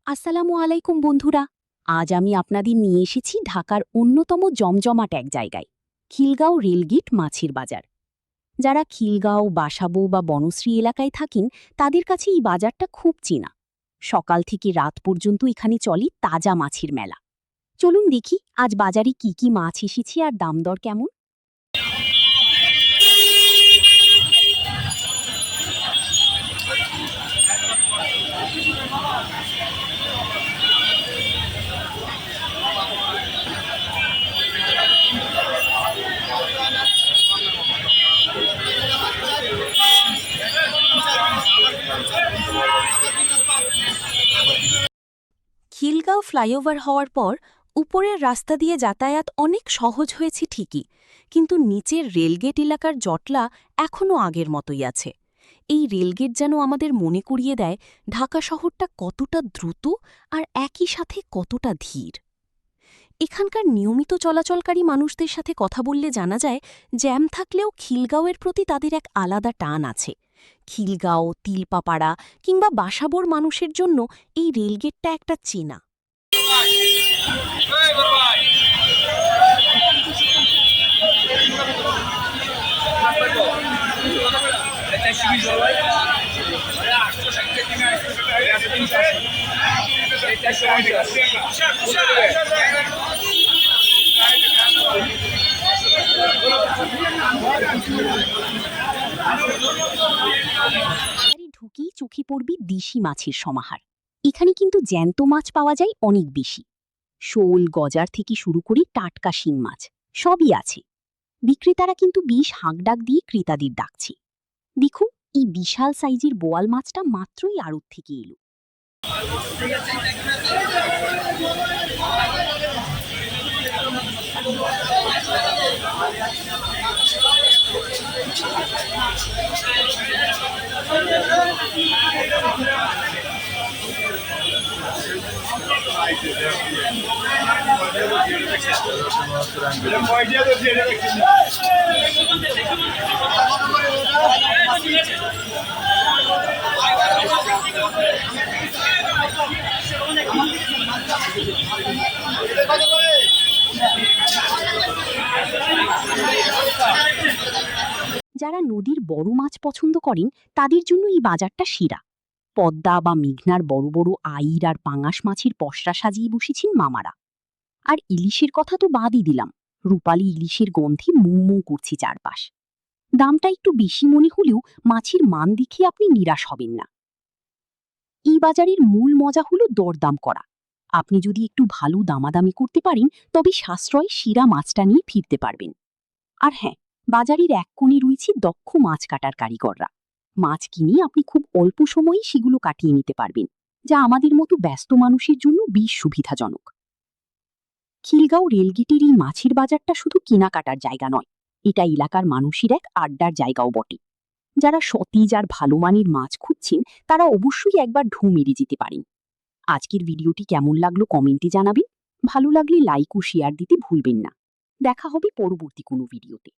আসসালামু আলাইকুম বন্ধুরা। আজ আমি আপনাদের নিয়ে এসেছি ঢাকার অন্যতম জমজমাট এক জায়গায়, খিলগাঁও রেলগেট মাছের বাজার। যারা খিলগাঁও, বাসাবো বা বনশ্রী এলাকায় থাকেন তাদের কাছে এই বাজারটা খুব চেনা। সকাল থেকে রাত পর্যন্ত এখানে চলে তাজা মাছের মেলা। চলুন দেখি আজ বাজারে কি কি মাছ এসেছে আর দাম দর কেমন। খিলগাঁও ফ্লাইওভার হওয়ার পর উপরের রাস্তা দিয়ে যাতায়াত অনেক সহজ হয়েছে ঠিকই, কিন্তু নিচের রেলগেট এলাকার জটলা এখনও আগের মতোই আছে। এই রেলগেট যেন আমাদের মনে করিয়ে দেয় ঢাকা শহরটা কতটা দ্রুত আর একই সাথে কতটা ধীর। এখানকার নিয়মিত চলাচলকারী মানুষদের সাথে কথা বললে জানা যায় জ্যাম থাকলেও খিলগাঁওয়ের প্রতি তাদের এক আলাদা টান আছে। খিলগাঁও, তিলপাপাড়া কিংবা বাসাবোর মানুষের জন্য এই রেলগেটটা একটা চেনা। ঢুকেই চোখে পড়বি দেশি মাছের সমাহার। এখানে কিন্তু জ্যান্ত মাছ পাওয়া যায় অনেক বেশি। শোল, গজার থেকে শুরু করে টাটকা শিং মাছ সবই আছে। বিক্রেতারা কিন্তু বেশ হাঁকডাক দিয়ে ক্রেতাদের ডাকছে। দেখুন, এই বিশাল সাইজের বোয়াল মাছটা মাত্রই আড়ত থেকে এলো। যারা নদীর বড় মাছ পছন্দ করেন তাদের জন্য এই বাজারটা সেরা। পদ্মা বা মেঘনার বড় বড় আইড় আর পাঙাশ মাছের পসরা সাজিয়ে বসেছেন মামারা। আর ইলিশের কথা তো বাদই দিলাম, রূপালী ইলিশের গন্ধে মু মু করছে চারপাশ। দামটা একটু বেশি মনে হলেও মাছের মান দেখে আপনি নিরাশ হবেন না। এই বাজারের মূল মজা হলো দরদাম করা। আপনি যদি একটু ভালো দামাদামি করতে পারেন তবে সাশ্রয় সেরা মাছটা নিয়ে ফিরতে পারবেন। আর হ্যাঁ, বাজারের এক কোণে রয়েছে দক্ষ মাছ কাটার কারিগররা। মাছ কিনে আপনি খুব অল্প সময়েই সেগুলো কাটিয়ে নিতে পারবেন, যা আমাদের মতো ব্যস্ত মানুষের জন্য বেশ সুবিধাজনক। খিলগাঁও রেলগেটের এই মাছের বাজারটা শুধু কেনাকাটার জায়গা নয়, এটা এলাকার মানুষের এক আড্ডার জায়গাও বটে। যারা সতেজ আর ভালো মানের মাছ খুঁজছেন তারা অবশ্যই একবার ঢু মেরে যেতে পারেন। আজকের ভিডিওটি কেমন লাগলো কমেন্টে জানাবেন। ভালো লাগলে লাইক ও শেয়ার দিতে ভুলবেন না। দেখা হবে পরবর্তী কোনো ভিডিওতে।